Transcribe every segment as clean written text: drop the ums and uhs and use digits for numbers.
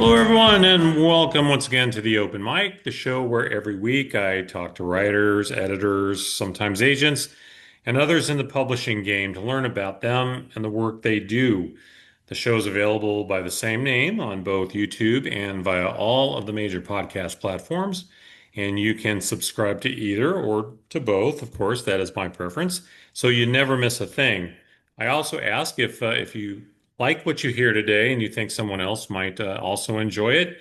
Hello, everyone, and welcome once again to the Open Mic, the show where every week I talk to writers, editors, sometimes agents, and others in the publishing game to learn about them and the work they do. The show is available by the same name on both YouTube and via all of the major podcast platforms. And you can subscribe to either or to both. Of course, that is my preference. So you never miss a thing. I also ask if you like what you hear today and you think someone else might also enjoy it,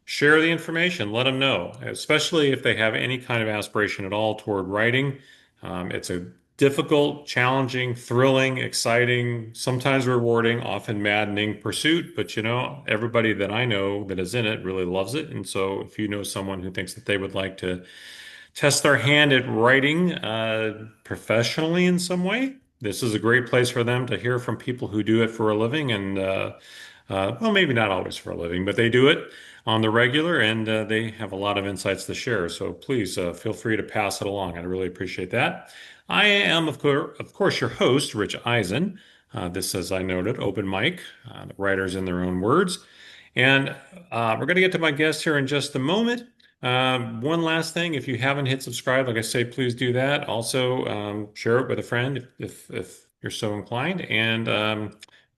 share the information, let them know, especially if they have any kind of aspiration at all toward writing. It's a difficult, challenging, thrilling, exciting, sometimes rewarding, often maddening pursuit. But everybody that I know that is in it really loves it. And so if you know someone who thinks that they would like to test their hand at writing professionally in some way, this is a great place for them to hear from people who do it for a living and well, maybe not always for a living, but they do it on the regular and they have a lot of insights to share. So please feel free to pass it along. I really appreciate that. I am, of course, your host, Rich Eisen. This, as I noted, open mic, the writers in their own words. And we're going to get to my guest here in just a moment. One last thing, if you haven't hit subscribe, like I say, please do that. Also, share it with a friend if you're so inclined. And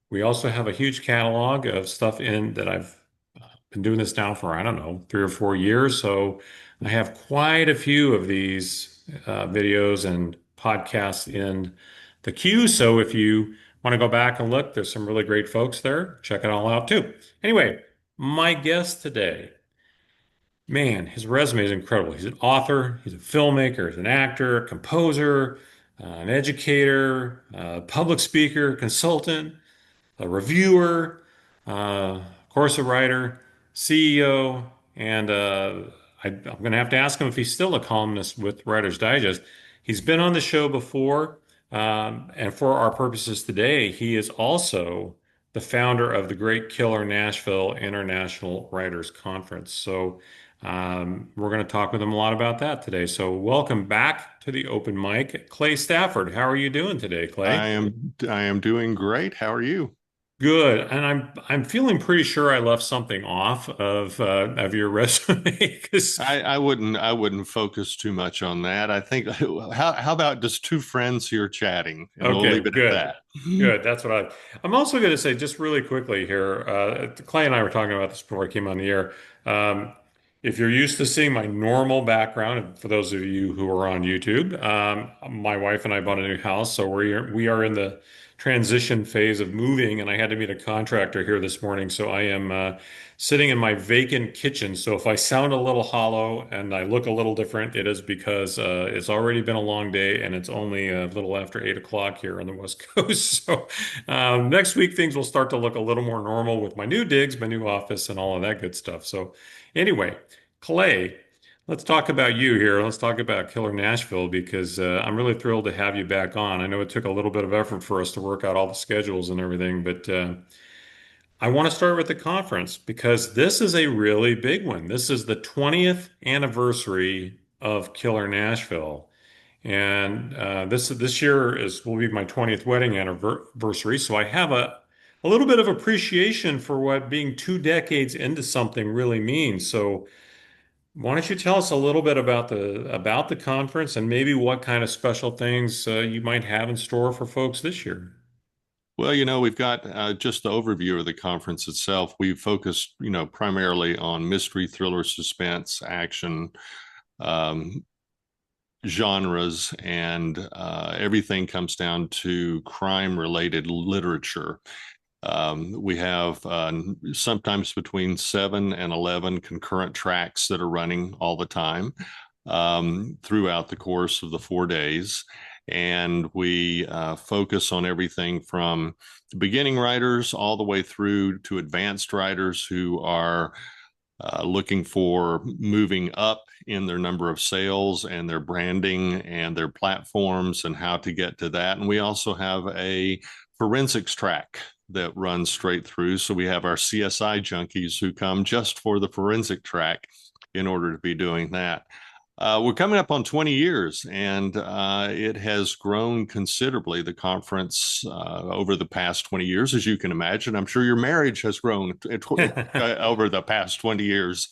we also have a huge catalog of stuff in that I've been doing this now for, I don't know, 3 or 4 years. So I have quite a few of these videos and podcasts in the queue. So if you want to go back and look, there's some really great folks there. Check it all out too. Anyway, my guest today. Man, his resume is incredible. He's an author, he's a filmmaker, he's an actor, a composer, an educator, a public speaker, consultant, a reviewer, of course, a writer, CEO, and I'm going to have to ask him if he's still a columnist with Writer's Digest. He's been on the show before, and for our purposes today, he is also the founder of the Great Killer Nashville International Writers Conference. So we're going to talk with him a lot about that today. So welcome back to the open mic, Clay Stafford. How are you doing today, I Clay? am I am doing great. How are you? Good, and I'm feeling pretty sure I left something off of your resume. 'Cause I wouldn't focus too much on that. I think how about just two friends here chatting, and we'll okay, leave it at good, that. good. That's what I'm also going to say just really quickly here. Clay and I were talking about this before I came on the air. Um, if you're used to seeing my normal background, and for those of you who are on YouTube, my wife and I bought a new house, so we are in the transition phase of moving, and I had to meet a contractor here this morning. So I am sitting in my vacant kitchen. So if I sound a little hollow and I look a little different, it is because it's already been a long day and it's only a little after 8 o'clock here on the West Coast. So next week things will start to look a little more normal with my new digs, my new office, and all of that good stuff. So anyway, Clay. Let's talk about you here. Let's talk about Killer Nashville because I'm really thrilled to have you back on. I know it took a little bit of effort for us to work out all the schedules and everything, but I want to start with the conference because this is a really big one. This is the 20th anniversary of Killer Nashville. And this year is will be my 20th wedding anniversary. So I have a little bit of appreciation for what being 2 decades into something really means. So why don't you tell us a little bit about the conference and maybe what kind of special things you might have in store for folks this year? Well, we've got just the overview of the conference itself. We've focused, primarily on mystery, thriller, suspense, action, um, genres, and everything comes down to crime-related literature. We have sometimes between 7 and 11 concurrent tracks that are running all the time throughout the course of the 4 days. And we focus on everything from beginning writers all the way through to advanced writers who are looking for moving up in their number of sales and their branding and their platforms and how to get to that. And we also have a forensics track that runs straight through. So we have our CSI junkies who come just for the forensic track in order to be doing that. We're coming up on 20 years, and it has grown considerably, the conference, over the past 20 years, as you can imagine. I'm sure your marriage has grown over the past 20 years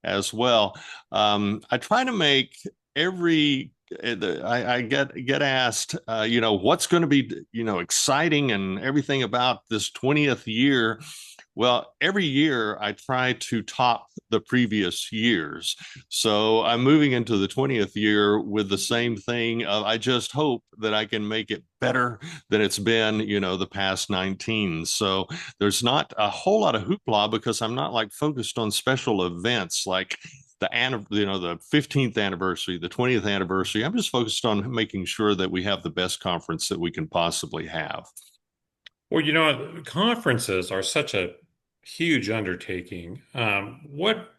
as well. I try to make every I get asked, what's going to be, exciting and everything about this 20th year. Well, every year I try to top the previous years. So I'm moving into the 20th year with the same thing. I just hope that I can make it better than it's been, the past 19. So there's not a whole lot of hoopla because I'm not like focused on special events like the 15th anniversary, the 20th anniversary. I'm just focused on making sure that we have the best conference that we can possibly have. Well, conferences are such a huge undertaking. What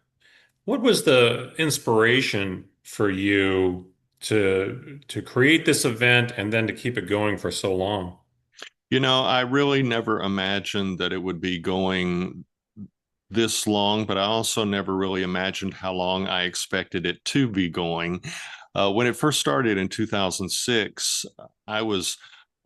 was the inspiration for you to create this event and then to keep it going for so long? I really never imagined that it would be going this long, but I also never really imagined how long I expected it to be going. When it first started in 2006, I was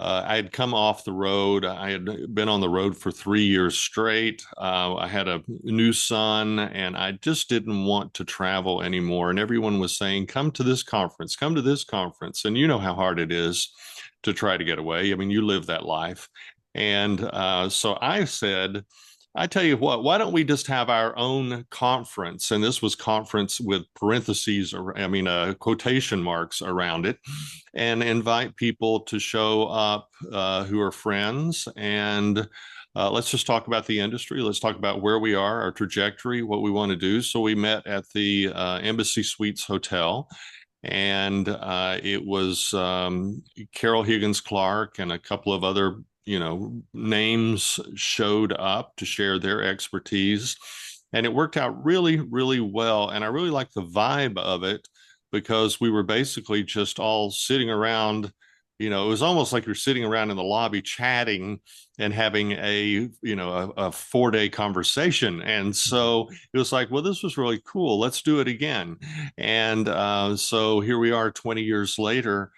I had come off the road. I had been on the road for 3 years straight. I had a new son, and I just didn't want to travel anymore. And everyone was saying, "Come to this conference, come to this conference." And you know how hard it is to try to get away. I mean, you live that life. And so I said, I tell you what, why don't we just have our own conference? And this was conference with parentheses, or I mean, quotation marks around it, and invite people to show up who are friends. And let's just talk about the industry. Let's talk about where we are, our trajectory, what we want to do. So we met at the Embassy Suites Hotel. And it was Carol Higgins Clark and a couple of other names showed up to share their expertise. And it worked out really, really well. And I really liked the vibe of it because we were basically just all sitting around. It was almost like you're sitting around in the lobby chatting and having a 4-day conversation. And so it was like, well, this was really cool. Let's do it again. And so here we are 20 years later,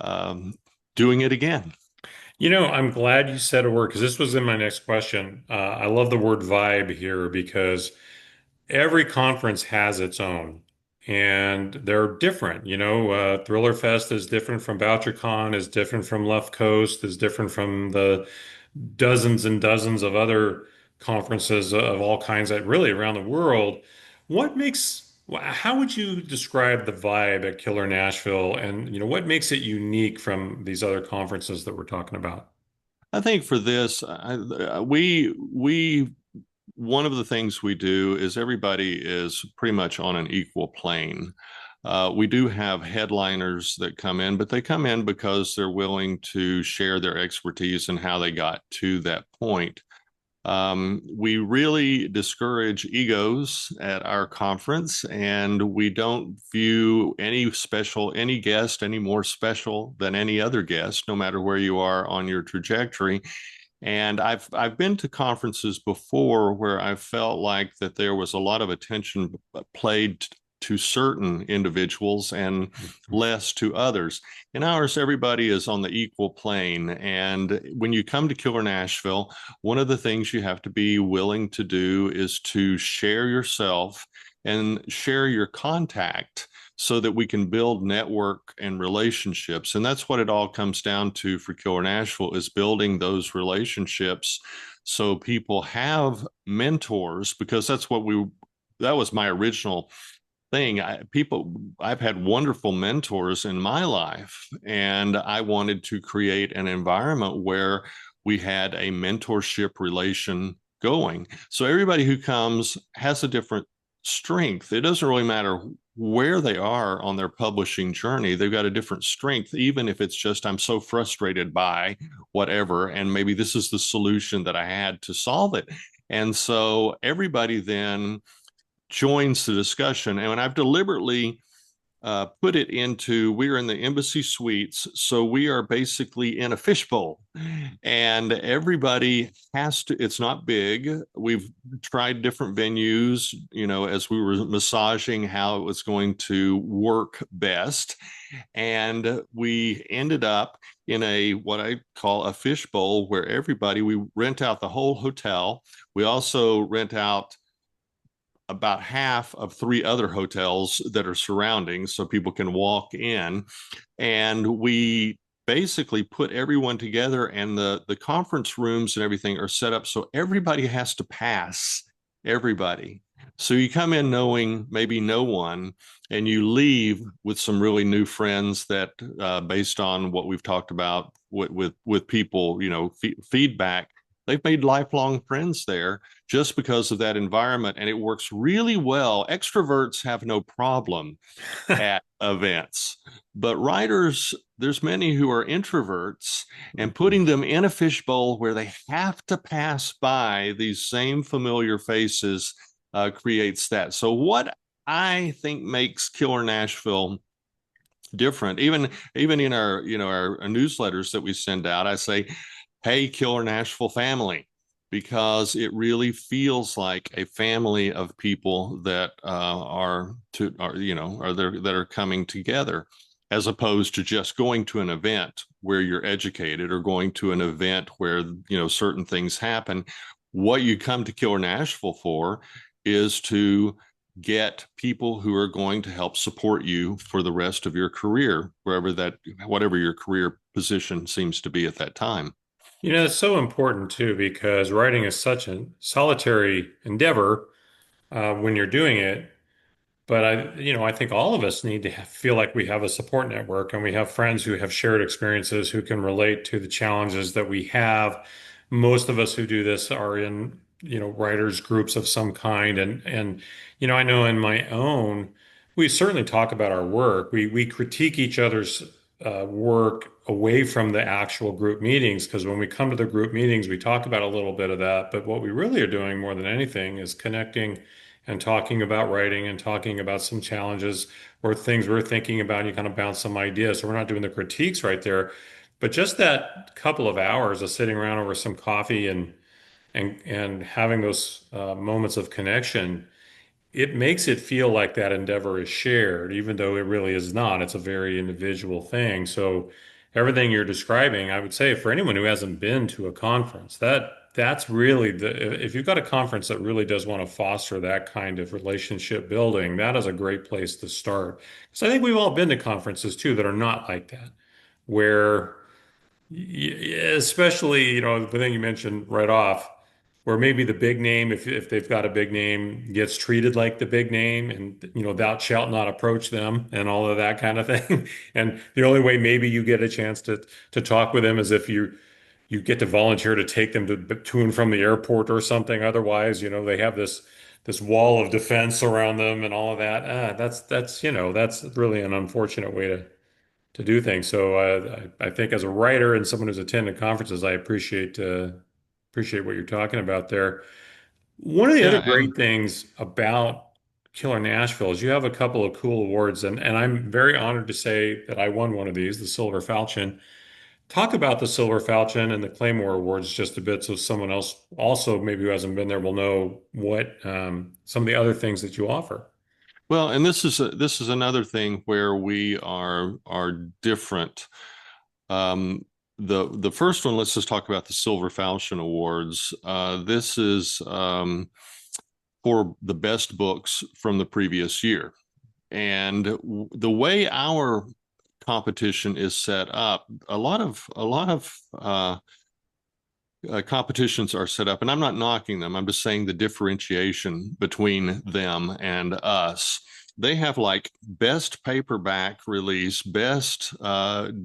um, doing it again. I'm glad you said a word because this was in my next question. I love the word vibe here because every conference has its own, and they're different. Thriller Fest is different from BoucherCon, is different from Left Coast, is different from the dozens and dozens of other conferences of all kinds that really around the world. How would you describe the vibe at Killer Nashville, and what makes it unique from these other conferences that we're talking about? I think for this, we one of the things we do is everybody is pretty much on an equal plane. We do have headliners that come in, but they come in because they're willing to share their expertise and how they got to that point. We really discourage egos at our conference, and we don't view any guest any more special than any other guest, no matter where you are on your trajectory. And I've been to conferences before where I felt like that there was a lot of attention played to certain individuals and less to others. In ours, everybody is on the equal plane. And when you come to Killer Nashville, one of the things you have to be willing to do is to share yourself and share your contact so that we can build network and relationships. And that's what it all comes down to for Killer Nashville is building those relationships so people have mentors because that was my original thing. I've had wonderful mentors in my life, and I wanted to create an environment where we had a mentorship relation going. So everybody who comes has a different strength. It doesn't really matter where they are on their publishing journey. They've got a different strength, even if it's just, I'm so frustrated by whatever, and maybe this is the solution that I had to solve it. And so everybody then joins the discussion. And I've deliberately put it into, we're in the embassy suites, so we are basically in a fishbowl, and everybody has to. It's not big. We've tried different venues, as we were massaging how it was going to work best, and we ended up in a what I call a fishbowl where everybody, we rent out the whole hotel. We also rent out about half of three other hotels that are surrounding so people can walk in. And we basically put everyone together, and the conference rooms and everything are set up so everybody has to pass everybody. So you come in knowing maybe no one, and you leave with some really new friends that, based on what we've talked about with people, feedback, they've made lifelong friends there just because of that environment, and it works really well. Extroverts have no problem at events, but writers, there's many who are introverts, and putting them in a fishbowl where they have to pass by these same familiar faces creates that. So what I think makes Killer Nashville different, even in our our newsletters that we send out, I say, hey, Killer Nashville family, because it really feels like a family of people that are there, that are coming together, as opposed to just going to an event where you're educated, or going to an event where certain things happen. What you come to Killer Nashville for is to get people who are going to help support you for the rest of your career, whatever your career position seems to be at that time. It's so important too because writing is such a solitary endeavor when you're doing it. But I think all of us need to feel like we have a support network and we have friends who have shared experiences who can relate to the challenges that we have. Most of us who do this are in, writers groups of some kind. And I know in my own, we certainly talk about our work. We critique each other's work away from the actual group meetings because when we come to the group meetings, we talk about a little bit of that. But what we really are doing more than anything is connecting and talking about writing and talking about some challenges or things we're thinking about, and you kind of bounce some ideas. So we're not doing the critiques right there, but just that couple of hours of sitting around over some coffee and having those moments of connection, it makes it feel like that endeavor is shared, even though it really is not. It's a very individual thing. So everything you're describing, I would say for anyone who hasn't been to a conference, that's really if you've got a conference that really does want to foster that kind of relationship building, that is a great place to start. So I think we've all been to conferences too that are not like that, where especially, the thing you mentioned right off, where maybe the big name, if they've got a big name, gets treated like the big name, and thou shalt not approach them, and all of that kind of thing. And the only way maybe you get a chance to talk with them is if you get to volunteer to take them to and from the airport or something. Otherwise, they have this wall of defense around them and all of that. That's really an unfortunate way to do things. So I think as a writer and someone who's attended conferences, I appreciate what you're talking about there. One of the other Yeah, and great things about Killer Nashville is you have a couple of cool awards, and I'm very honored to say that I won one of these, the Silver Falchion. Talk about the Silver Falchion and the Claymore Awards just a bit, so someone else also maybe who hasn't been there will know what some of the other things that you offer. well, and this is another thing where we are different. Um, the first one, let's just talk about the Silver Falchion Awards. This is for the best books from the previous year. And the way our competition is set up, a lot of competitions are set up, and I'm not knocking them. I'm just saying the differentiation between them and us. They have like best paperback release, best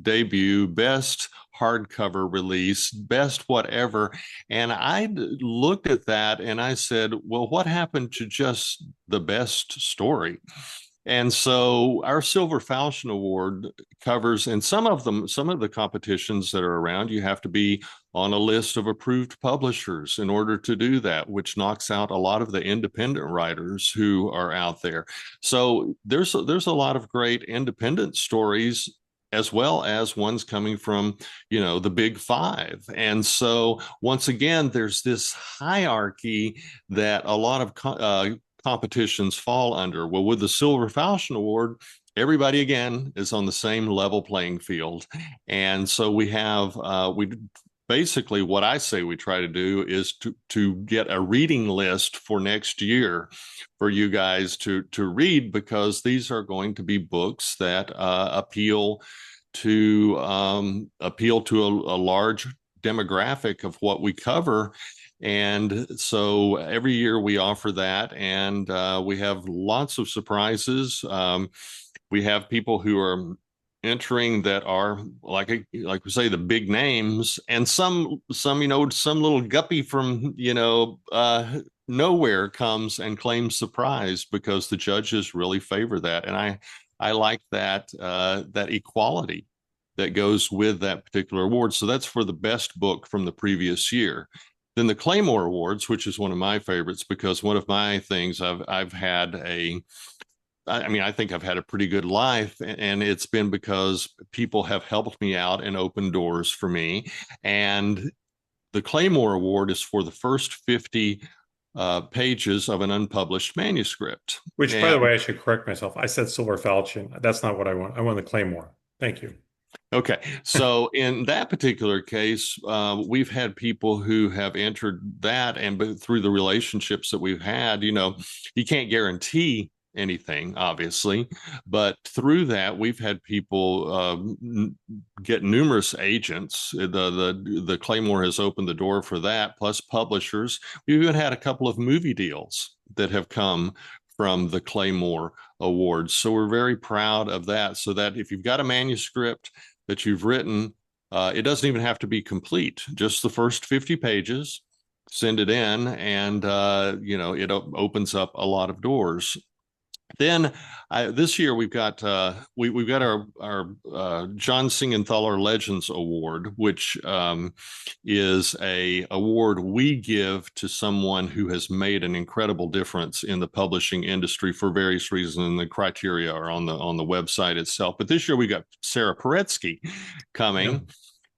debut, best hardcover release, best whatever. And I looked at that and I said, well, what happened to just the best story? And so our Silver Falchion Award covers, and some of the competitions that are around, you have to be on a list of approved publishers in order to do that, which knocks out a lot of the independent writers who are out there. So there's a lot of great independent stories as well as ones coming from, the big five. And so once again, there's this hierarchy that a lot of competitions fall under. Well, with the Silver Falchion Award, everybody again is on the same level playing field. And so we basically, what I say we try to do is to get a reading list for next year for you guys to read, because these are going to be books that appeal to a large demographic of what we cover. And so every year we offer that, and we have lots of surprises. We have people who are entering that are like we say, the big names, and some some little guppy from nowhere comes and claims the prize because the judges really favor that. And I like that equality that goes with that particular award. So that's for the best book from the previous year. Then the Claymore Awards, which is one of my favorites, because one of my things I've had I think I've had a pretty good life, and it's been because people have helped me out and opened doors for me. And the Claymore Award is for the first 50 pages of an unpublished manuscript. Which, by And the way, I should correct myself. I said Silver Falchion. That's not what I want. I want the Claymore. Thank you. okay, so in that particular case, we've had people who have entered that, and through the relationships that we've had, you can't guarantee anything, obviously, but through that, we've had people get numerous agents. The Claymore has opened the door for that, plus publishers. We've even had a couple of movie deals that have come from the Claymore Awards. So we're very proud of that. So that if you've got a manuscript that you've written, it doesn't even have to be complete, just the first 50 pages, send it in, and it opens up a lot of doors. Then this year we've got we've got our John Siegenthaler Legends Award, which is a award we give to someone who has made an incredible difference in the publishing industry for various reasons, and the criteria are on the website itself. But this year we got Sarah Paretsky Yeah. coming.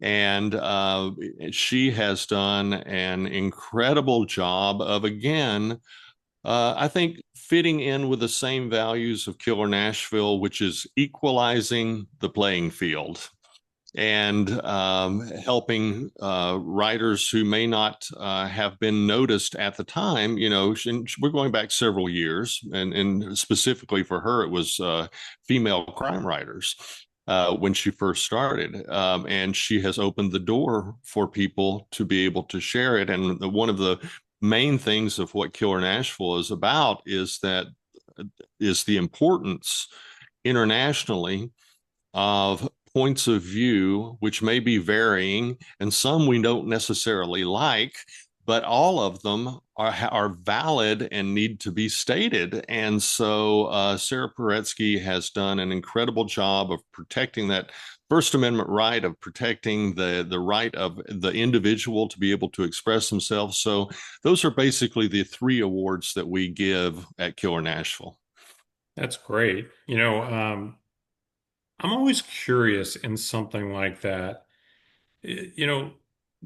And she has done an incredible job of, again, I think, fitting in with the same values of Killer Nashville, which is equalizing the playing field and helping writers who may not have been noticed at the time. We're going back several years, and specifically for her, it was female crime writers. When she first started. And she has opened the door for people to be able to share it. And one of the main things of what Killer Nashville is about is the importance internationally of points of view, which may be varying, and some we don't necessarily like, but all of them are valid and need to be stated. And so Sarah Paretsky has done an incredible job of protecting that First Amendment right, of protecting the right of the individual to be able to express themselves. So those are basically the three awards that we give at Killer Nashville. That's great. I'm always curious in something like that. You know,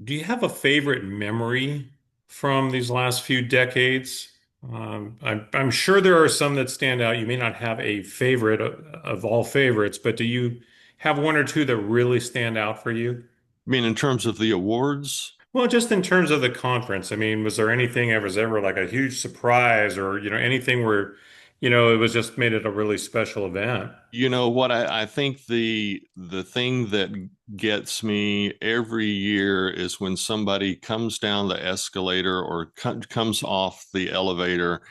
do you have a favorite memory from these last few decades? I'm sure there are some that stand out. You may not have a favorite of all favorites, but do you have one or two that really stand out for you? I mean, in terms of the awards, Well, just in terms of the conference, I mean, was there anything ever like a huge surprise or, anything where, it was just made it a really special event? what I think the thing that gets me every year is when somebody comes down the escalator or comes off the elevator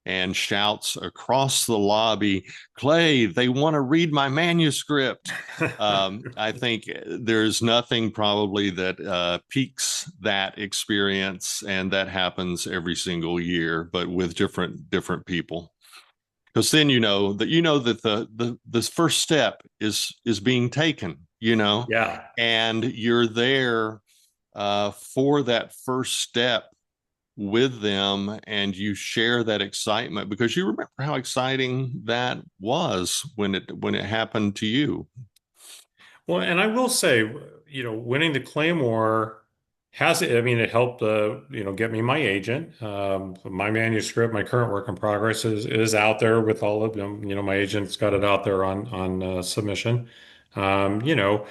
and shouts across the lobby, "Clay, they want to read my manuscript." I think there's nothing probably that peaks that experience, and that happens every single year, but with different people. Because then you know that the first step is being taken, Yeah. and you're there for that first step with them, and you share that excitement because you remember how exciting that was when it happened to you. Well, and I will say, winning the Claymore I mean, it helped, get me my agent. My manuscript, my current work in progress is out there with all of them. My agent's got it out there on submission. Um, you know,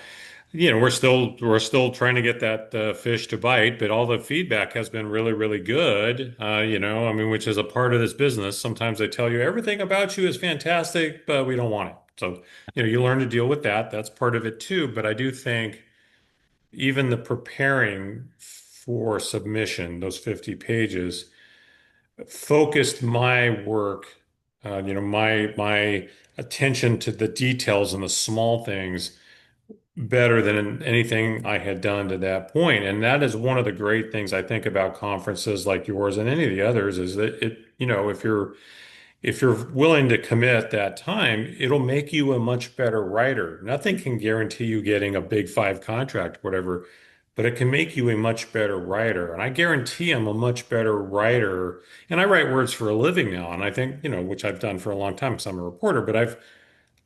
we're still trying to get that fish to bite, but all the feedback has been really, really good. I mean, which is a part of this business. Sometimes they tell you everything about you is fantastic, but we don't want it. So, you learn to deal with that. That's part of it too. But I do think even the preparing for submission, those 50 pages, focused my work, my attention to the details and the small things better than anything I had done to that point. And that is one of the great things I think about conferences like yours and any of the others is that if you're willing to commit that time, it'll make you a much better writer. Nothing can guarantee you getting a big five contract, whatever, but it can make you a much better writer. And I guarantee I'm a much better writer. And I write words for a living now. And I think, which I've done for a long time because I'm a reporter,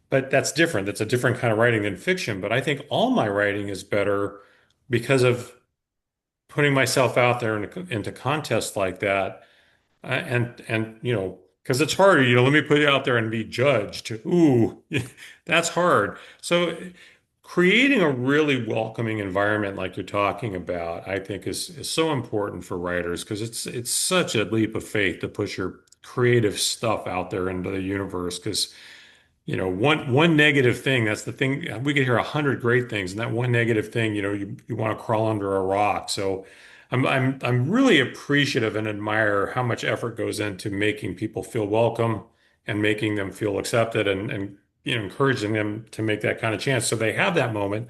but that's different. That's a different kind of writing than fiction. But I think all my writing is better because of putting myself out there into contests like that. And because it's harder, let me put you out there and be judged. Ooh, that's hard. So creating a really welcoming environment like you're talking about, I think is so important for writers because it's such a leap of faith to push your creative stuff out there into the universe because one negative thing, that's the thing. We could hear 100 great things, and that one negative thing, you want to crawl under a rock. So I'm really appreciative and admire how much effort goes into making people feel welcome and making them feel accepted and encouraging them to make that kind of chance. So they have that moment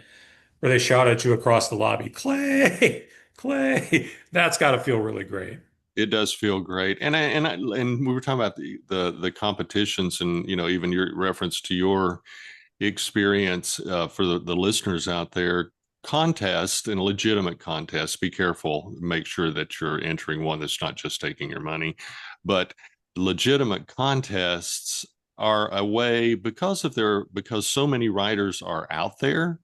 where they shout at you across the lobby, Clay, Clay. That's got to feel really great. It does feel great, and we were talking about the competitions, and even your reference to your experience for the listeners out there. Contest and legitimate contest. Be careful. Make sure that you're entering one that's not just taking your money, but legitimate contests are a way because so many writers are out there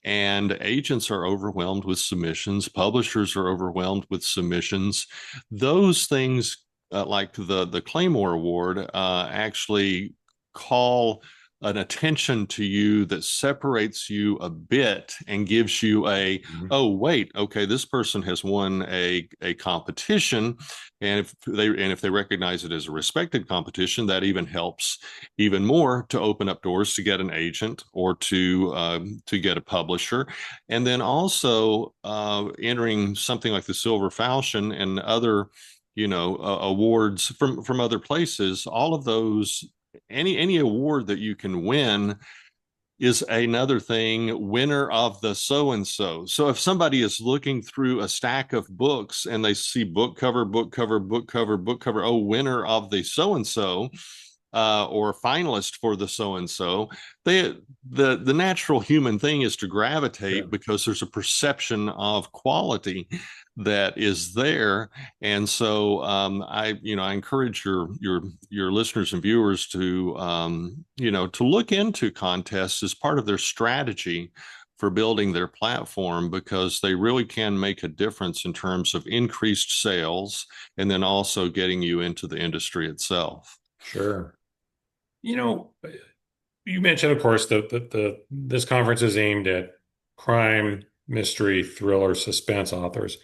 and agents are overwhelmed with submissions, publishers are overwhelmed with submissions. Those things, like the Claymore Award, actually call an attention to you that separates you a bit and gives you Mhm. oh wait, okay, this person has won a competition, and if they recognize it as a respected competition, that even helps even more to open up doors to get an agent or to get a publisher. And then also entering something like the Silver Falchion and other awards from other places. All of those, any award that you can win is another thing, winner of the so and so. So if somebody is looking through a stack of books and they see book cover, book cover, book cover, book cover, oh, winner of the so and so, or finalist for the so and so, the natural human thing is to gravitate Sure. because there's a perception of quality that is there. And so I encourage your listeners and viewers to look into contests as part of their strategy for building their platform, because they really can make a difference in terms of increased sales and then also getting you into the industry itself. Sure. You know, you mentioned, of course, the this conference is aimed at crime, mystery, thriller, suspense authors.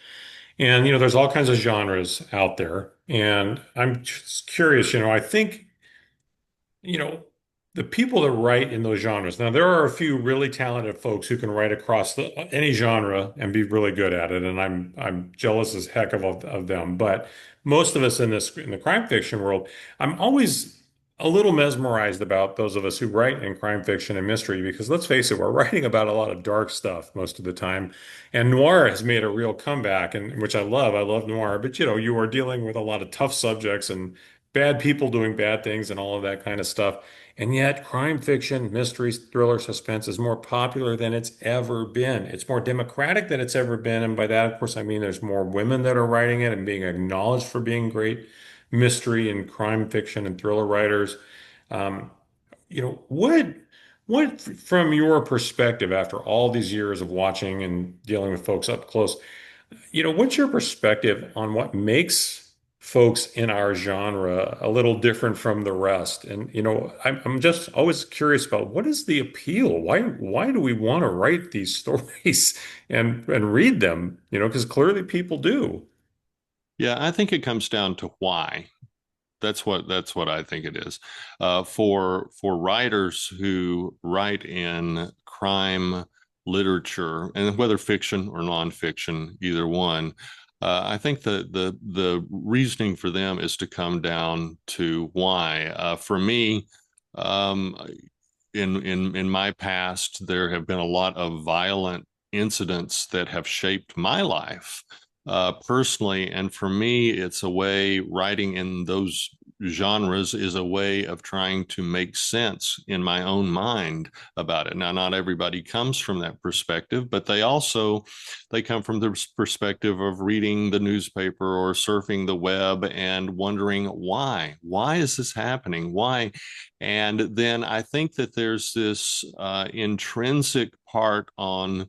And there's all kinds of genres out there. And I'm just curious, I think you know, the people that write in those genres. Now, there are a few really talented folks who can write across any genre and be really good at it, and I'm jealous as heck of them. But most of us in the crime fiction world, I'm always a little mesmerized about those of us who write in crime fiction and mystery because let's face it, we're writing about a lot of dark stuff most of the time, and noir has made a real comeback, and which I love. I love noir, but you are dealing with a lot of tough subjects and bad people doing bad things and all of that kind of stuff. And yet, crime fiction, mysteries, thriller, suspense is more popular than it's ever been. It's more democratic than it's ever been. And by that, of course, I mean there's more women that are writing it and being acknowledged for being great mystery and crime fiction and thriller writers. Um, what, from your perspective, after all these years of watching and dealing with folks up close, what's your perspective on what makes folks in our genre a little different from the rest? And I'm just always curious about what is the appeal? Why do we want to write these stories and read them? Because clearly people do. Yeah, I think it comes down to why. That's what I think it is. For writers who write in crime literature, and whether fiction or nonfiction, either one, I think the reasoning for them is to come down to why. For me, um, in my past, there have been a lot of violent incidents that have shaped my life personally. And for me, it's a way, writing in those genres is a way of trying to make sense in my own mind about it. Now, not everybody comes from that perspective, but they come from the perspective of reading the newspaper or surfing the web and wondering why is this happening? Why? And then I think that there's this intrinsic part on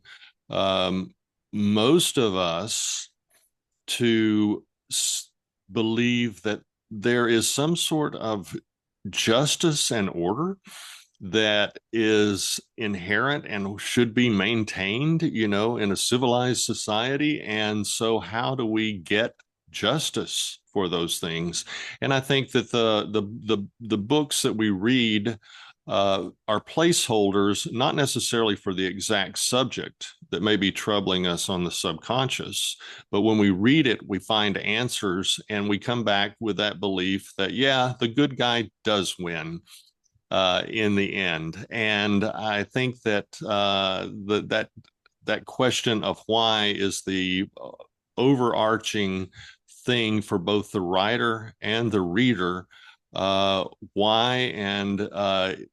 um, most of us to believe that there is some sort of justice and order that is inherent and should be maintained, in a civilized society. And so, how do we get justice for those things? And I think that the books that we read are placeholders, not necessarily for the exact subject that may be troubling us on the subconscious, but when we read it, we find answers, and we come back with that belief that, yeah, the good guy does win in the end. And I think that that question of why is the overarching thing for both the writer and the reader. Why and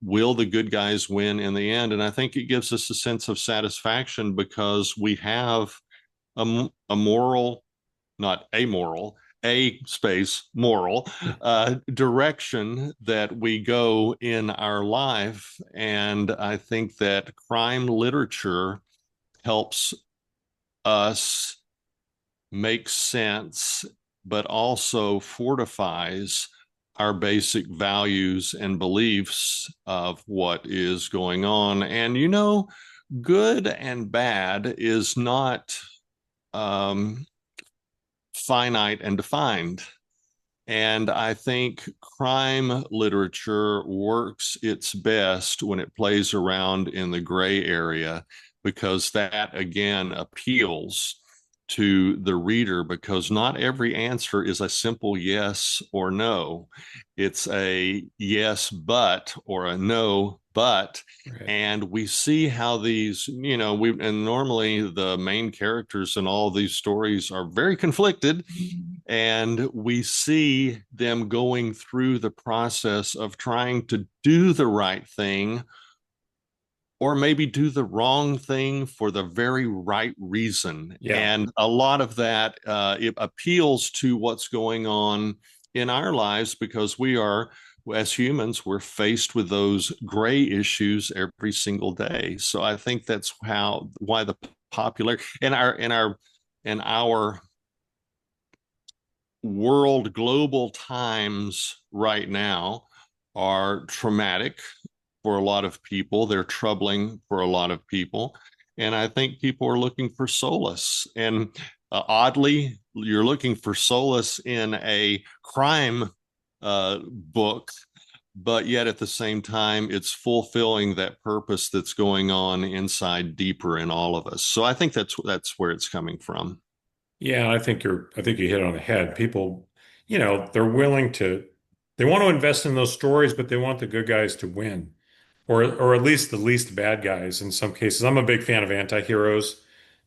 will the good guys win in the end? And I think it gives us a sense of satisfaction because we have a moral, not amoral, a space moral direction that we go in our life. And I think that crime literature helps us make sense, but also fortifies our basic values and beliefs of what is going on. And good and bad is not um, finite and defined. And I think crime literature works its best when it plays around in the gray area, because that again appeals to the reader, because not every answer is a simple yes or no. It's a yes, but, or a no, but. Right. And we see how these, and normally the main characters in all these stories are very conflicted, and we see them going through the process of trying to do the right thing or maybe do the wrong thing for the very right reason. Yeah. And a lot of that it appeals to what's going on in our lives, because we are, as humans, we're faced with those gray issues every single day. So I think that's why the popular in our world, global times right now are traumatic for a lot of people. They're troubling for a lot of people. And I think people are looking for solace. And oddly, you're looking for solace in a crime book, but yet at the same time, it's fulfilling that purpose that's going on inside deeper in all of us. So I think that's where it's coming from. Yeah, I think you hit it on the head. People, they're willing to they want to invest in those stories, but they want the good guys to win. Or at least the least bad guys in some cases. I'm a big fan of anti-heroes,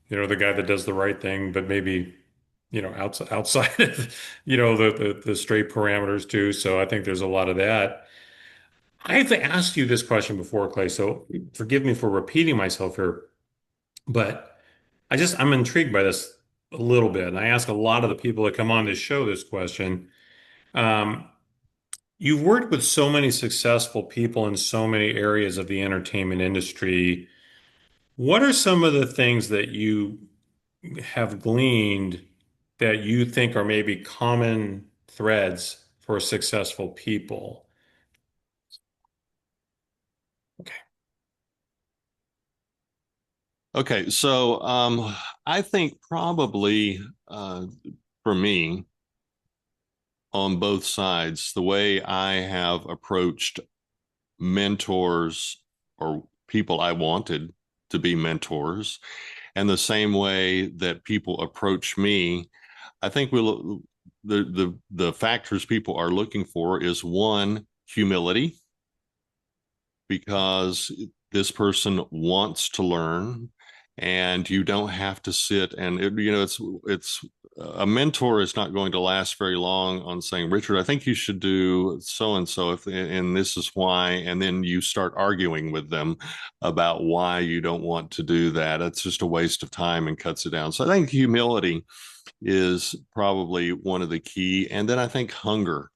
the guy that does the right thing, but maybe, outside of, the straight parameters too. So I think there's a lot of that. I've asked you this question before, Clay, so forgive me for repeating myself here, but I'm intrigued by this a little bit. And I ask a lot of the people that come on this show this question. Um, you've worked with so many successful people in so many areas of the entertainment industry. What are some of the things that you have gleaned that you think are maybe common threads for successful people? Okay. Okay, so I think probably for me, on both sides, the way I have approached mentors or people I wanted to be mentors, and the same way that people approach me, I think the factors people are looking for is one, humility, because this person wants to learn and you don't have to sit and it's a mentor is not going to last very long on saying, Richard, I think you should do so and so if and this is why, and then you start arguing with them about why you don't want to do that. It's just a waste of time and cuts it down. So I think humility is probably one of the key, and then I think hunger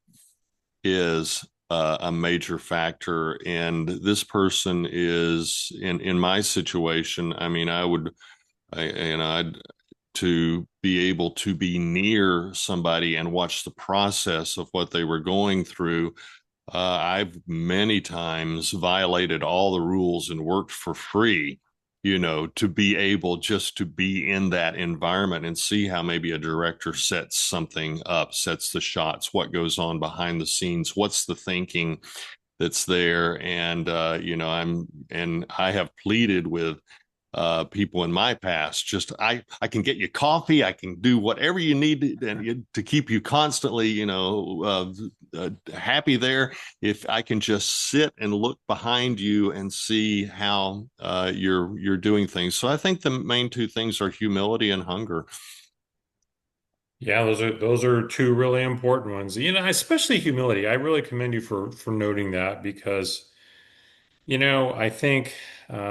is a major factor. And this person is in my situation. I mean, I'd to be able to be near somebody and watch the process of what they were going through. I've many times violated all the rules and worked for free, to be able just to be in that environment and see how maybe a director sets something up, sets the shots, what goes on behind the scenes, what's the thinking that's there. And, and I have pleaded with people in my past. Just I can get you coffee. I can do whatever you need to keep you constantly, happy there. If I can just sit and look behind you and see how you're doing things. So I think the main two things are humility and hunger. Yeah, those are two really important ones. Especially humility. I really commend you for noting that because I think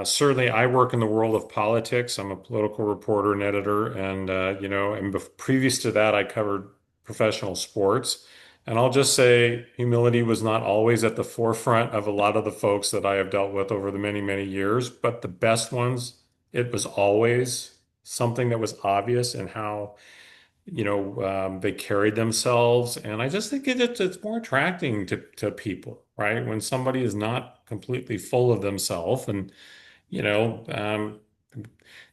certainly I work in the world of politics. I'm a political reporter and editor, and previous to that, I covered professional sports. And I'll just say humility was not always at the forefront of a lot of the folks that I have dealt with over the many, many years, but the best ones, it was always something that was obvious in how they carried themselves. And I just think it's more attracting to people, right? When somebody is not completely full of themselves and, you know, um,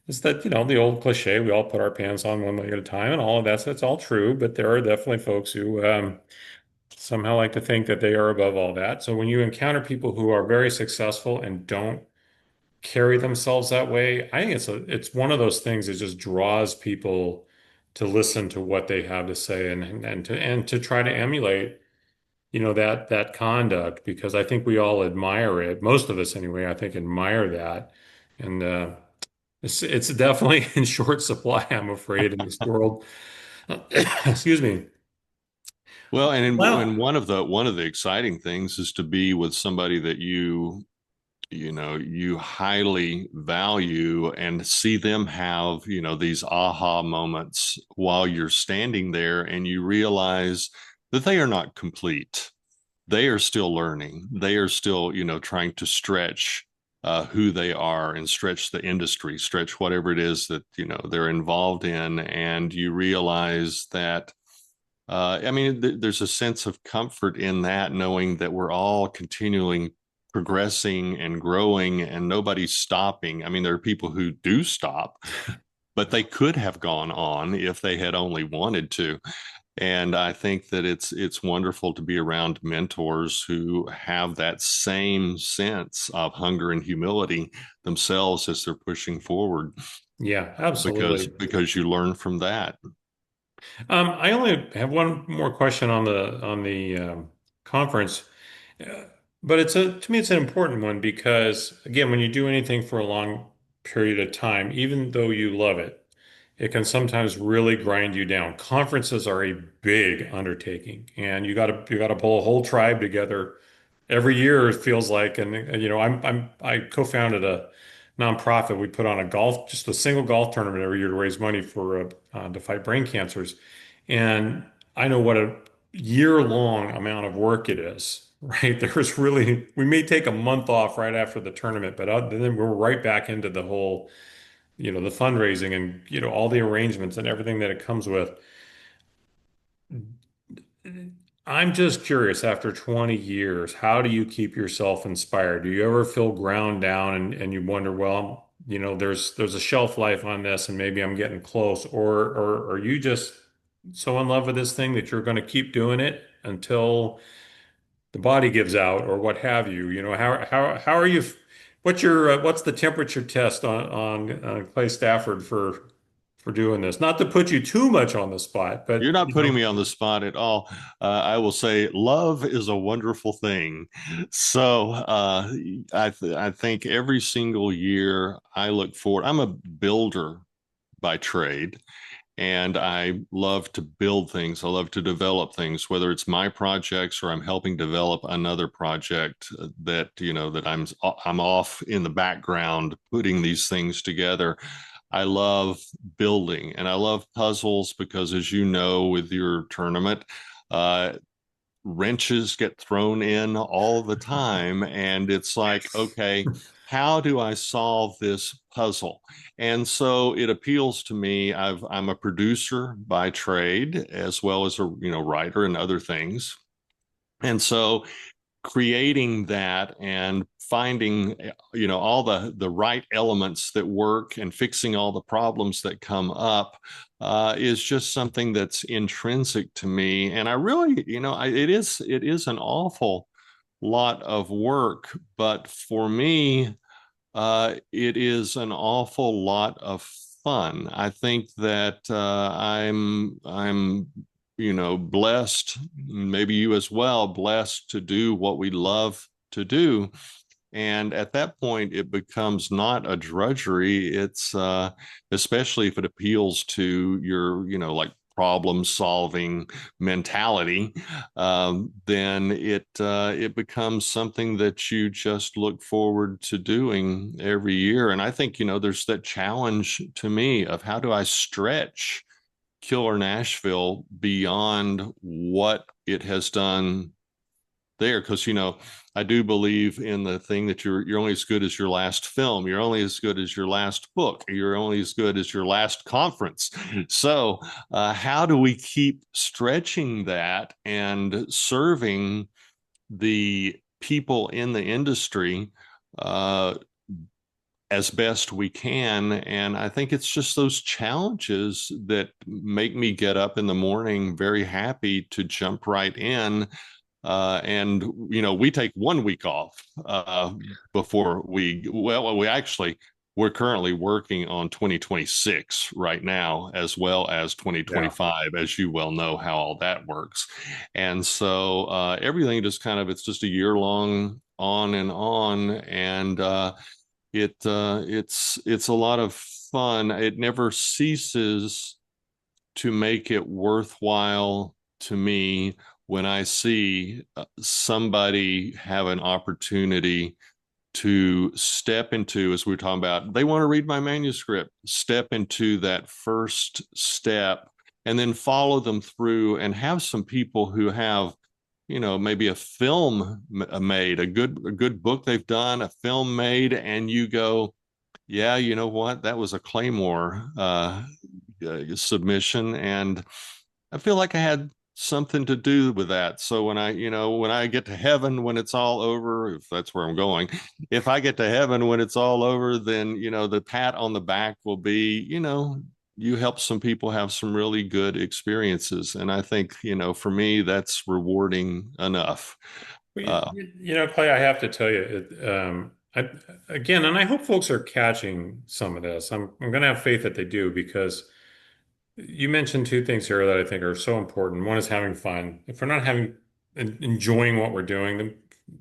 it's that, the old cliche, we all put our pants on one leg at a time and all of that's all true. But there are definitely folks who somehow like to think that they are above all that. So when you encounter people who are very successful and don't carry themselves that way, I think it's one of those things that just draws people to listen to what they have to say and to try to emulate, that conduct because I think we all admire it. Most of us anyway, I think admire that. And it's definitely in short supply, I'm afraid, in this world. Excuse me. Well, and Well, one of the exciting things is to be with somebody that you highly value and see them have these aha moments while you're standing there and you realize that they are not complete. They are still learning. They are still trying to stretch who they are and stretch the industry, stretch whatever it is that they're involved in. And you realize that I mean, there's a sense of comfort in that, knowing that we're all continuing progressing and growing and nobody's stopping. I mean, there are people who do stop, but they could have gone on if they had only wanted to. And I think that it's wonderful to be around mentors who have that same sense of hunger and humility themselves as they're pushing forward yeah, because absolutely. because you learn from that. I only have one more question on the conference. But to me, it's an important one because again, when you do anything for a long period of time, even though you love it, it can sometimes really grind you down. Conferences are a big undertaking, and you got to pull a whole tribe together every year. It feels like, and I co-founded a nonprofit. We put on just a single golf tournament every year to raise money to fight brain cancers, and I know what a year-long amount of work it is. Right? We may take a month off right after the tournament, but then we're right back into the whole the fundraising and, all the arrangements and everything that it comes with. I'm just curious, after 20 years, how do you keep yourself inspired? Do you ever feel ground down and you wonder, well, there's a shelf life on this and maybe I'm getting close, or are you just so in love with this thing that you're going to keep doing it until the body gives out or what have you? How are you? What's the temperature test on Clay Stafford for doing this? Not to put you too much on the spot, You're but not putting me on the spot at all. I will say love is a wonderful thing. So I think every single year I look forward. I'm a builder by trade, and I love to build things. I love to develop things, whether it's my projects or I'm helping develop another project that that I'm off in the background putting these things together. I love building and I love puzzles because, as you know, with your tournament, uh, wrenches get thrown in all the time. And it's like, okay, how do I solve this puzzle? And so it appeals to me. I'm a producer by trade as well as a writer and other things. And so creating that and finding all the right elements that work and fixing all the problems that come up is just something that's intrinsic to me. And I really, it is an awful lot of work, but for me, it is an awful lot of fun. I think that I'm blessed, maybe you as well, blessed to do what we love to do. And at that point, it becomes not a drudgery. It's especially if it appeals to your, like problem solving mentality, then it becomes something that you just look forward to doing every year. And I think, there's that challenge to me of how do I stretch Killer Nashville beyond what it has done there, because I do believe in the thing that you're only as good as your last film, you're only as good as your last book, you're only as good as your last conference. So how do we keep stretching that and serving the people in the industry uh, as best we can? And I think it's just those challenges that make me get up in the morning very happy to jump right in. And we take 1 week off before we're currently working on 2026 right now, as well as yeah. 2025, as you well know how all that works. And so everything just it's just a year long on and on. And it's a lot of fun. It never ceases to make it worthwhile to me when I see somebody have an opportunity to step into, as we were talking about, they want to read my manuscript, step into that first step and then follow them through and have some people who have maybe a film made, a good book they've done, a film made, and you go, yeah, you know what, that was a Claymore submission, and I feel like I had something to do with that. So when I get to heaven, when it's all over, if that's where I'm going, if I get to heaven when it's all over, then the pat on the back will be, you help some people have some really good experiences. And I think, for me, that's rewarding enough. Well, Uh, Clay, I have to tell you, again, and I hope folks are catching some of this. I'm going to have faith that they do because you mentioned two things here that I think are so important. One is having fun. If we're not enjoying what we're doing,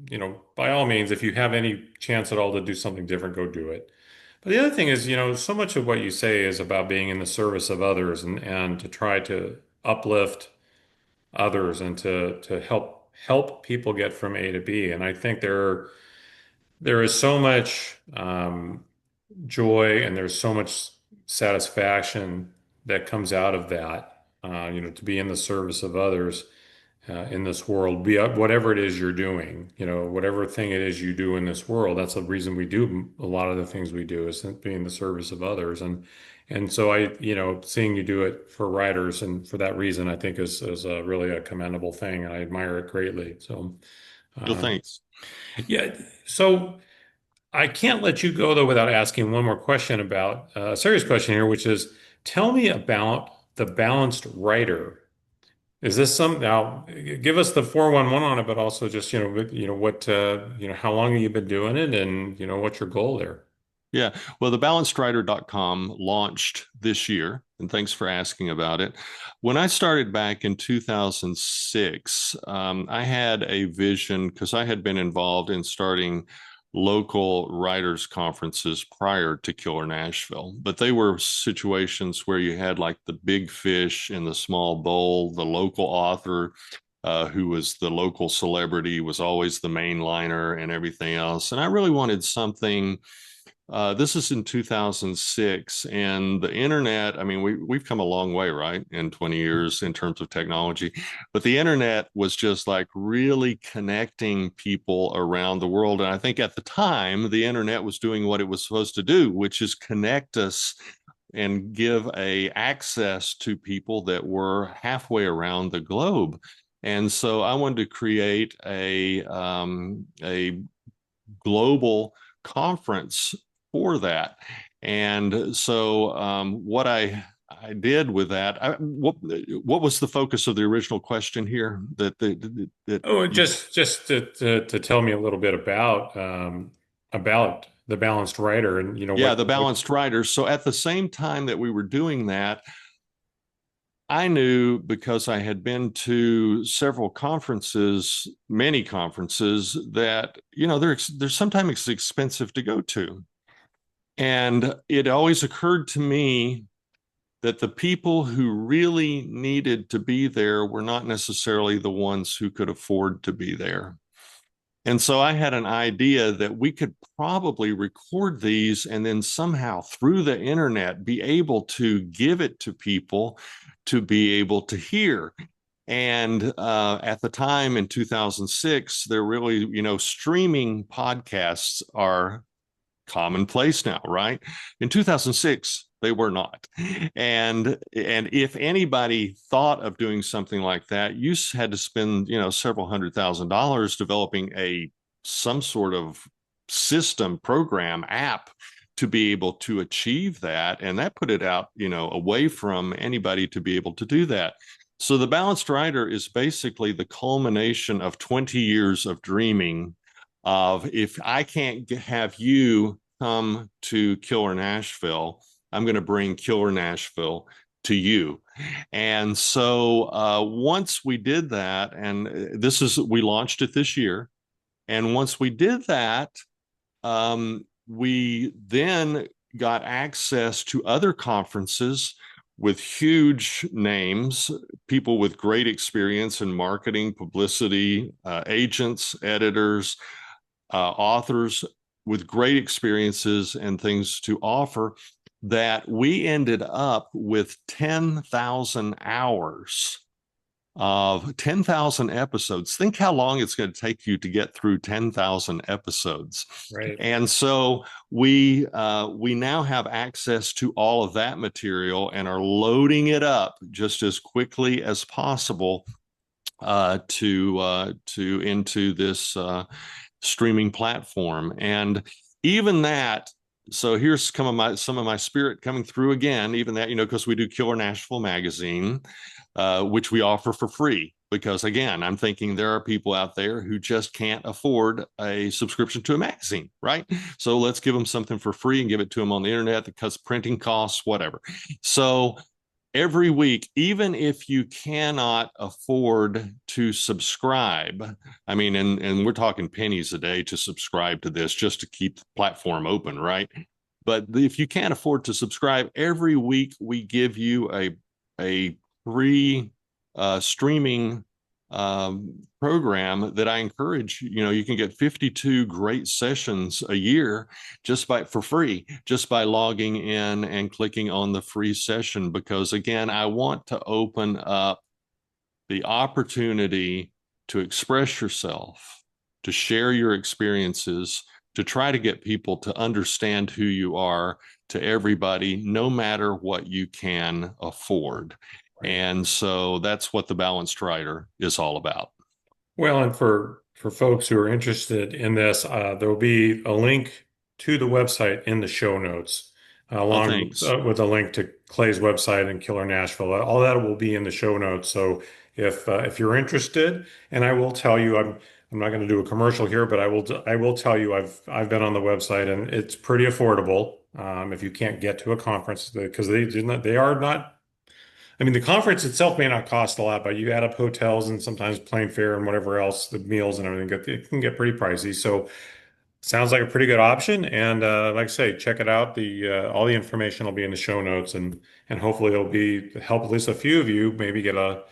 then, by all means, if you have any chance at all to do something different, go do it. But the other thing is, so much of what you say is about being in the service of others and to try to uplift others and to help people get from A to B. And I think there is so much joy and there's so much satisfaction that comes out of that, to be in the service of others in this world, be whatever it is you're doing, whatever thing it is you do in this world. That's the reason we do a lot of the things we do is to be in the service of others. And so seeing you do it for writers and for that reason, I think is really a commendable thing. And I admire it greatly. So, Well, uh, thanks. yeah. So I can't let you go though without asking one more question about a serious question here, which is tell me about the balanced writer. Is this some now? Give us the 411 on it, but also just what how long have you been doing it, and what's your goal there? Yeah. Well, the balancedwriter.com launched this year, and thanks for asking about it. When I started back in 2006, I had a vision because I had been involved in starting local writers conferences prior to Killer Nashville, but they were situations where you had like the big fish in the small bowl, the local author who was the local celebrity was always the mainliner and everything else. And I really wanted something this is in 2006, and the internet. I mean, we've come a long way, right, in 20 years in terms of technology. But the internet was just like really connecting people around the world. And I think at the time, the internet was doing what it was supposed to do, which is connect us and give a access to people that were halfway around the globe. And so I wanted to create a global conference for that. And so what I did with that, what was the focus of the original question here? That Oh, you, just to tell me a little bit about the balanced writer and yeah, the what. balanced writers. So at the same time that we were doing that, I knew because I had been to several conferences, many conferences, that they're sometimes expensive to go to. And it always occurred to me that the people who really needed to be there were not necessarily the ones who could afford to be there. And so I had an idea that we could probably record these and then somehow through the internet be able to give it to people to be able to hear. And at the time in 2006, there really, streaming podcasts are commonplace now, right? In 2006, they were not. And if anybody thought of doing something like that, you had to spend, several $100,000 developing some sort of system, program, app to be able to achieve that. And that put it out, away from anybody to be able to do that. So the balanced writer is basically the culmination of 20 years of dreaming of if I can't have you come to Killer Nashville, I'm going to bring Killer Nashville to you. And so once we did that, and we launched it this year. And once we did that, we then got access to other conferences with huge names, people with great experience in marketing, publicity, agents, editors, authors with great experiences and things to offer, that we ended up with 10,000 hours of 10,000 episodes. Think how long it's going to take you to get through 10,000 episodes. Right. And so we now have access to all of that material and are loading it up just as quickly as possible to into this streaming platform. And even that, so here's some of my spirit coming through again, even that, because we do Killer Nashville magazine, which we offer for free. Because again, I'm thinking there are people out there who just can't afford a subscription to a magazine, right? So let's give them something for free and give it to them on the internet that cuts printing costs, whatever. So every week, even if you cannot afford to subscribe, I mean, and we're talking pennies a day to subscribe to this just to keep the platform open, right? But if you can't afford to subscribe, every week we give you a free streaming program that I encourage. You can get 52 great sessions a year just by for free, just by logging in and clicking on the free session. Because again, I want to open up the opportunity to express yourself, to share your experiences, to try to get people to understand who you are to everybody, no matter what you can afford. Right. And so that's what the balanced writer is all about. Well, and for folks who are interested in this, there will be a link to the website in the show notes, Oh, along thanks. with a link to Clay's website and Killer Nashville. All that will be in the show notes. So if you're interested, and I will tell you, I'm not going to do a commercial here, but I will tell you I've been on the website and it's pretty affordable. If you can't get to a conference, because they are not. I mean, the conference itself may not cost a lot, but you add up hotels and sometimes plane fare and whatever else, the meals and everything, it can get pretty pricey. So sounds like a pretty good option. And like I say, check it out. The all the information will be in the show notes, and hopefully it'll be help at least a few of you maybe get a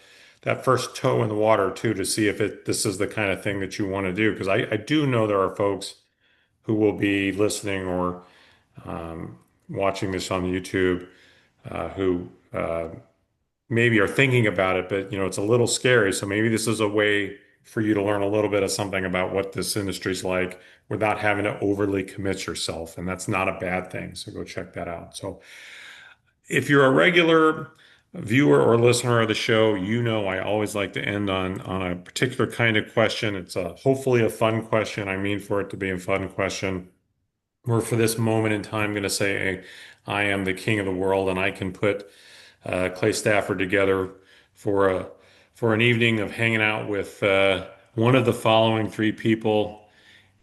that first toe in the water too to see if this is the kind of thing that you want to do. Because I do know there are folks who will be listening or watching this on YouTube who maybe are thinking about it, but it's a little scary. So maybe this is a way for you to learn a little bit of something about what this industry's like without having to overly commit yourself. And that's not a bad thing. So go check that out. So if you're a regular viewer or listener of the show, I always like to end on a particular kind of question. It's hopefully a fun question. I mean for it to be a fun question. Or for this moment in time, I'm going to say, hey, I am the king of the world, and I can put Clay Stafford together for a for an evening of hanging out with one of the following three people.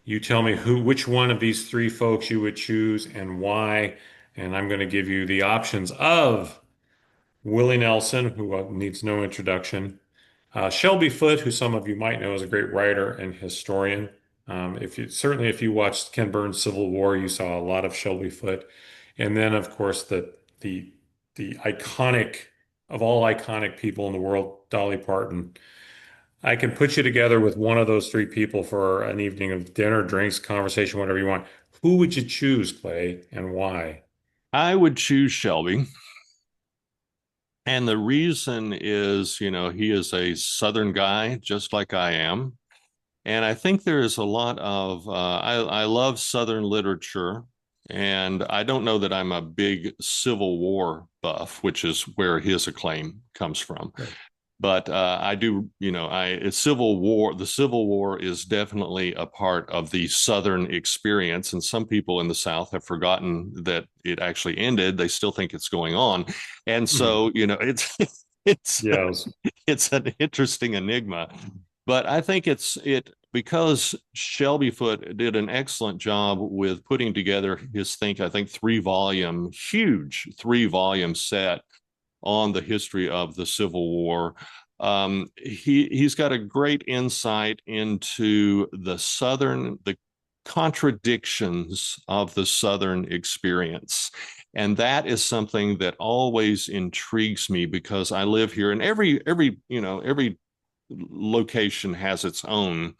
You tell me which one of these three folks you would choose and why, and I'm going to give you the options of Willie Nelson, who needs no introduction, Shelby Foote, who some of you might know is a great writer and historian. If you watched Ken Burns' Civil War, you saw a lot of Shelby Foote, and then of course the the iconic of all iconic people in the world, Dolly Parton. I can put you together with one of those three people for an evening of dinner, drinks, conversation, whatever you want. Who would you choose, Clay, and why? I would choose Shelby. And the reason is, he is a Southern guy, just like I am. And I think there is a lot of, I love Southern literature. And I don't know that I'm a big Civil War buff, which is where his acclaim comes from. Right. But I do, Civil War, the Civil War is definitely a part of the Southern experience. And some people in the South have forgotten that it actually ended. They still think it's going on. And Mhm. so, it's, Yes. it's an interesting enigma. But I think because Shelby Foote did an excellent job with putting together I think 3-volume, huge 3-volume set on the history of the Civil War. He's got a great insight into the contradictions of the Southern experience. And that is something that always intrigues me because I live here, and every location has its own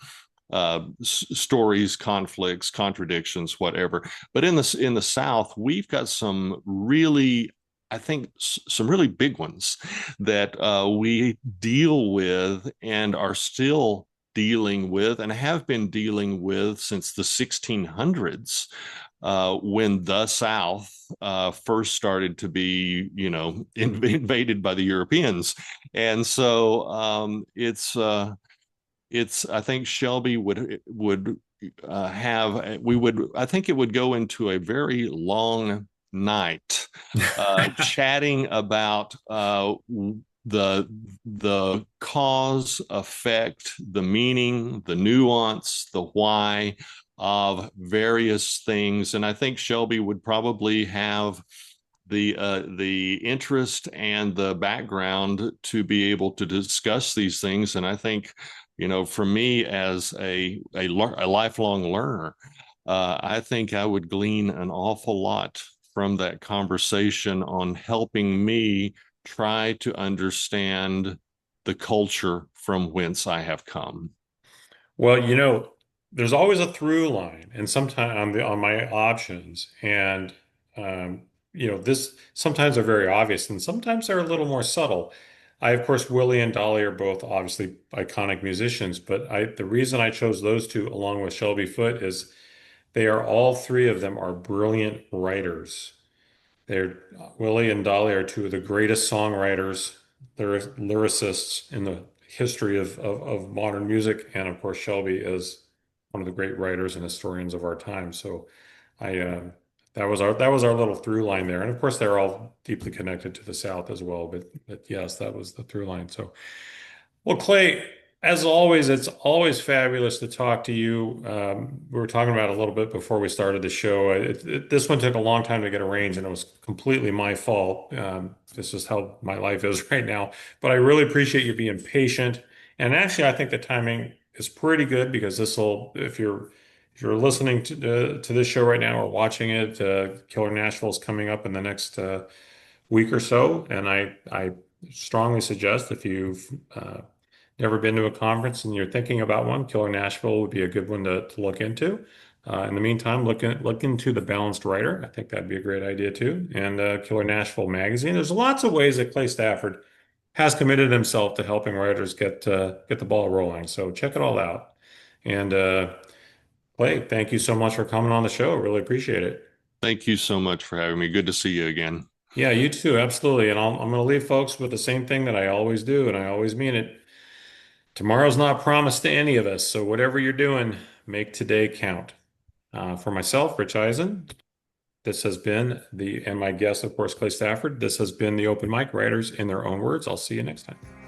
stories, conflicts, contradictions, whatever. But in the South, we've got some really, I think, some really big ones that we deal with and are still dealing with and have been dealing with since the 1600s. When the South first started to be, invaded by the Europeans, and so I think Shelby would have we would I think it would go into a very long night chatting about the cause, effect, the meaning, the nuance, the why of various things. And I think Shelby would probably have the interest and the background to be able to discuss these things. And I think, for me as a lifelong learner, I think I would glean an awful lot from that conversation on helping me try to understand the culture from whence I have come. Well, there's always a through line, and sometimes on my options, and um, this sometimes are very obvious, and sometimes they're a little more subtle. Of course, Willie and Dolly are both obviously iconic musicians, but the reason I chose those two along with Shelby Foote is they are all three of them are brilliant writers. They're Willie and Dolly are two of the greatest songwriters, lyricists in the history of modern music, and of course Shelby is one of the great writers and historians of our time. So I that was our little through line there, and of course they're all deeply connected to the South as well. But yes, that was the through line. So well, Clay, as always, it's always fabulous to talk to you. We were talking about it a little bit before we started the show. This one took a long time to get arranged, and it was completely my fault. This is how my life is right now. But I really appreciate you being patient. And actually, I think the timing is pretty good because this will, if you're listening to this show right now or watching it, Killer Nashville is coming up in the next week or so, and I strongly suggest if you've never been to a conference and you're thinking about one, Killer Nashville would be a good one to look into. In the meantime, look into The Balanced Writer. I think that'd be a great idea too. And Killer Nashville magazine. There's lots of ways that Clay Stafford has committed himself to helping writers get the ball rolling. So check it all out. And Clay, thank you so much for coming on the show. Really appreciate it. Thank you so much for having me. Good to see you again. Yeah, you too, absolutely. And I'm going to leave folks with the same thing that I always do, and I always mean it. Tomorrow's not promised to any of us, so whatever you're doing, make today count. For myself, Rich Eisen, this has been and my guest, of course, Clay Stafford. This has been the Open Mic Writers in Their Own Words. I'll see you next time.